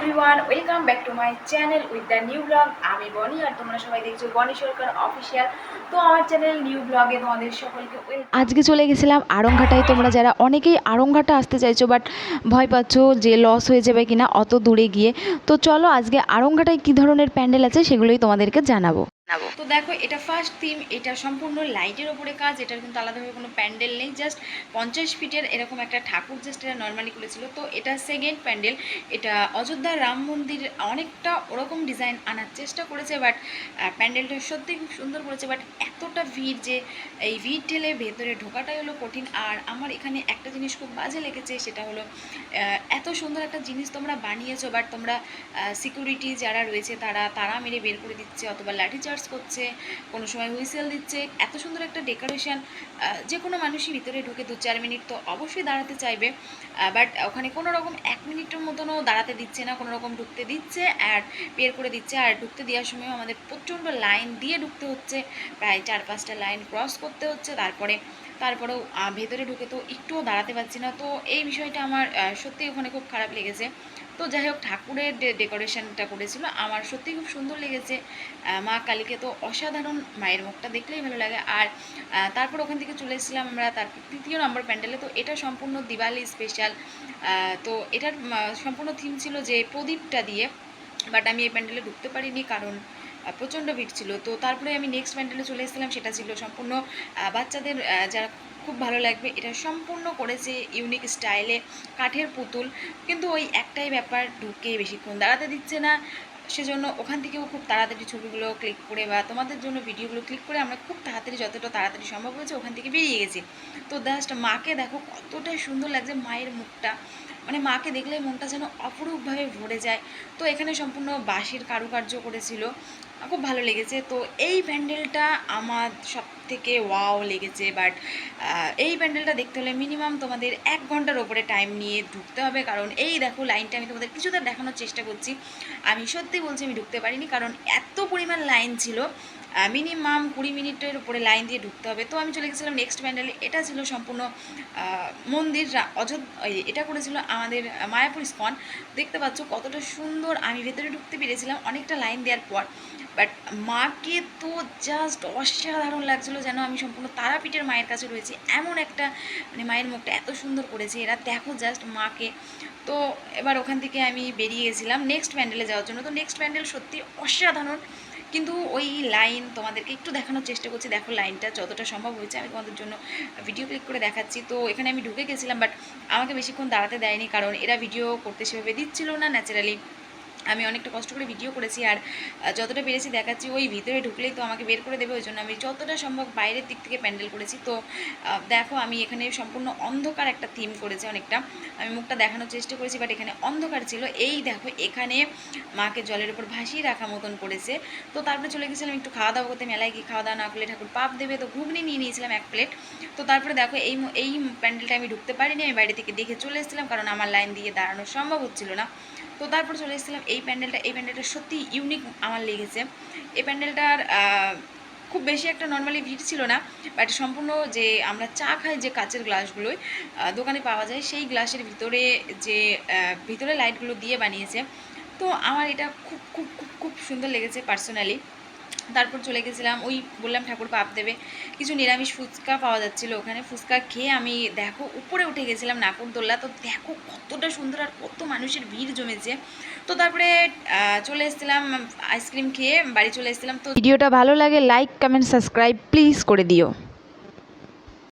Everyone, welcome back to my channel with the new blog. আমি বনি আর তোমরা সবাই দেখছো বনি সরকার অফিসিয়াল। তো আমার চ্যানেল নিউ ব্লগে তোমাদের সকলকে আজকে চলে গেছিলাম আড়ংঘাটায়। তোমরা যারা অনেকেই আড়ংঘাটা আসতে চাইছো বাট ভয় পাচ্ছ যে লস হয়ে যাবে কিনা অত দূরে গিয়ে, তো চলো আজকে আড়ংঘাটায় কী ধরনের প্যান্ডেল আছে সেগুলোই তোমাদেরকে জানাবো। তো দেখো, এটা ফার্স্ট থিম, এটা সম্পূর্ণ লাইটের ওপরে কাজ। এটার কিন্তু আলাদাভাবে কোনো প্যান্ডেল নেই, জাস্ট 50 ফিটের এরকম একটা ঠাকুর জাস্ট এটা নর্মালি করেছিল। তো এটা সেকেন্ড প্যান্ডেল, এটা অযোধ্যার রাম মন্দির অনেকটা ওরকম ডিজাইন আনার চেষ্টা করেছে, বাট প্যান্ডেলটা সত্যি খুব সুন্দর করেছে। বাট এতটা ভিড় যে এই ভিড় ঠেলে ভেতরে ঢোকাটাই হলো কঠিন। আর আমার এখানে একটা জিনিস খুব বাজে লেগেছে, সেটা হলো এত সুন্দর একটা জিনিস তোমরা বানিয়েছো, বাট তোমরা সিকিউরিটি যারা রয়েছে তারা মেরে বের করে দিচ্ছে, অথবা লাঠি চার্জ করছে, কোনো সময় হুইসেল দিচ্ছে। এত সুন্দর একটা ডেকোরেশন, যে কোনো মানুষই ভিতরে ঢুকে 2-4 মিনিট তো অবশ্যই দাঁড়াতে চাইবে, বাট ওখানে কোনো রকম 1 মিনিটের মতনও দাঁড়াতে দিচ্ছে না, কোনো রকম ঢুকতে দিচ্ছে আর বের করে দিচ্ছে। আর ঢুকতে দেওয়ার সময়ও আমাদের প্রচণ্ড লাইন দিয়ে ঢুকতে হচ্ছে, প্রায় 4-5টা লাইন ক্রস করতে হচ্ছে। তারপরেও ভেতরে ঢুকে তো একটুও দাঁড়াতে পারছি না। তো এই বিষয়টা আমার সত্যি ওখানে খুব খারাপ লেগেছে। তো যাই হোক, ঠাকুরের ডেকোরেশনটা করেছিল আমার সত্যিই খুব সুন্দর লেগেছে। মা কালীকে তো অসাধারণ, মায়ের মুখটা দেখলেই ভালো লাগে। আর তারপর ওখান থেকে চলে এসেছিলাম আমরা তার 3য় নম্বর প্যান্ডেলে। তো এটা সম্পূর্ণ দিওয়ালি স্পেশাল। তো এটার সম্পূর্ণ থিম ছিল যে প্রদীপটা দিয়ে, বাট আমি এই প্যান্ডেলে ঢুকতে পারিনি কারণ প্রচণ্ড ভিড় ছিল। তো তারপরে আমি নেক্সট প্যান্ডেলে চলে এসেছিলাম, সেটা ছিল সম্পূর্ণ বাচ্চাদের যারা খুব ভালো লাগবে। এটা সম্পূর্ণ করেছে ইউনিক স্টাইলে, কাঠের পুতুল। কিন্তু ওই একটাই ব্যাপার, ঢুকে বেশিক্ষণ দাঁড়াতে দিচ্ছে না। সেজন্য ওখান থেকেও খুব তাড়াতাড়ি ছবিগুলো ক্লিক করে বা তোমাদের জন্য ভিডিওগুলো ক্লিক করে আমরা খুব তাড়াতাড়ি, যতটা তাড়াতাড়ি সম্ভব হয়েছে ওখান থেকে বেরিয়ে গেছি। তো জাস্ট মাকে দেখো কতটাই সুন্দর লাগছে, মায়ের মুখটা, মানে মাকে দেখলে মনটা যেন অপরূপভাবে ভরে যায়। তো এখানে সম্পূর্ণ বাঁশের কারুকার্য করেছিল, খুব ভালো লেগেছে। তো এই প্যান্ডেলটা আমার সব থেকে ওয়াও লেগেছে। বাট এই প্যান্ডেলটা দেখতে হলে মিনিমাম তোমাদের 1 ঘন্টার ওপরে টাইম নিয়ে ঢুকতে হবে, কারণ এই দেখো লাইনটা আমি তোমাদের কিছুটা দেখানোর চেষ্টা করছি। আমি সত্যি বলছি আমি ঢুকতে পারিনি, কারণ এত পরিমাণ লাইন ছিল। মিনিমাম 20 মিনিটের উপরে লাইন দিয়ে ঢুকতে হবে। তো আমি চলে গেছিলাম নেক্সট প্যান্ডেলে। এটা ছিল সম্পূর্ণ মন্দির এটা করেছিল আমাদের মায়াপুর ইস্কন। দেখতে পাচ্ছ কতটা সুন্দর। আমি ভেতরে ঢুকতে পেরেছিলাম অনেকটা লাইন দেওয়ার পর, বাট মাকে তো জাস্ট অসাধারণ লাগছিলো, যেন আমি সম্পূর্ণ তারাপীঠের মায়ের কাছে রয়েছি, এমন একটা, মানে মায়ের মুখটা এত সুন্দর করেছে এরা, দেখো জাস্ট মাকে। তো এবার ওখান থেকে আমি বেরিয়ে গেছিলাম নেক্সট প্যান্ডেলে যাওয়ার জন্য। তো নেক্সট প্যান্ডেল সত্যি অসাধারণ, কিন্তু ওই লাইন তোমাদেরকে একটু দেখানোর চেষ্টা করছি। দেখো লাইনটা যতটা সম্ভব হয়েছে আমি তোমাদের জন্য ভিডিও ক্লিক করে দেখাচ্ছি। তো এখানে আমি ঢুকে গেছিলাম, বাট আমাকে বেশিক্ষণ দাঁড়াতে দেয়নি, কারণ এরা ভিডিও করতে সেভাবে দিচ্ছিল না ন্যাচারালি। আমি অনেকটা কষ্ট করে ভিডিও করেছি, আর যতটা পেরেছি দেখাচ্ছি। ওই ভিতরে ঢুকলেই তো আমাকে বের করে দেবে, ওই জন্য আমি যতটা সম্ভব বাইরের দিক থেকে প্যান্ডেল করেছি। তো দেখো, আমি এখানে সম্পূর্ণ অন্ধকার একটা থিম করেছি অনেকটা, আমি মুখটা দেখানোর চেষ্টা করেছি, বাট এখানে অন্ধকার ছিল। এই দেখো এখানে মাকে জলের উপর ভাসিয়ে রাখা মতন করেছে। তো তারপরে চলে গেছিলাম একটু খাওয়া দাওয়া করতে। মেলায় গিয়ে খাওয়া দাওয়া না করলে ঠাকুর পাপ দেবে, তো ঘুগনি নিয়ে নিয়েছিলাম 1 প্লেট। তো তারপরে দেখো এই প্যান্ডেলটা আমি ঢুকতে পারিনি, আমি বাইরে থেকে দেখে চলে এসেছিলাম, কারণ আমার লাইন দিয়ে দাঁড়ানো সম্ভব হচ্ছিল না। তো তারপর চলে এসেছিলাম এই প্যান্ডেলটা সত্যি ইউনিক আমার লেগেছে। এই প্যান্ডেলটার খুব বেশি একটা নর্মালি ভিড় ছিল না, বাট সম্পূর্ণ যে আমরা চা খাই যে কাচের গ্লাসগুলোই দোকানে পাওয়া যায়, সেই গ্লাসের ভিতরে যে ভিতরে লাইটগুলো দিয়ে বানিয়েছে। তো আমার এটা খুব খুব খুব খুব সুন্দর লেগেছে পার্সোনালি। তারপর চলে গেছিলাম, ওই বললাম ঠাকুর পাপ দেবে, কিছু নিরামিষ ফুচকা পাওয়া যাচ্ছিলো ওখানে। ফুচকা খেয়ে আমি দেখো উপরে উঠে গেছিলাম নাগরদোল্লা। তো দেখো কতটা সুন্দর আর কত মানুষের ভিড় জমেছে। তো তারপরে চলে এসেছিলাম আইসক্রিম খেয়ে বাড়ি চলে এসেছিলাম। তো ভিডিওটা ভালো লাগে লাইক কমেন্ট সাবস্ক্রাইব প্লিজ করে দিও।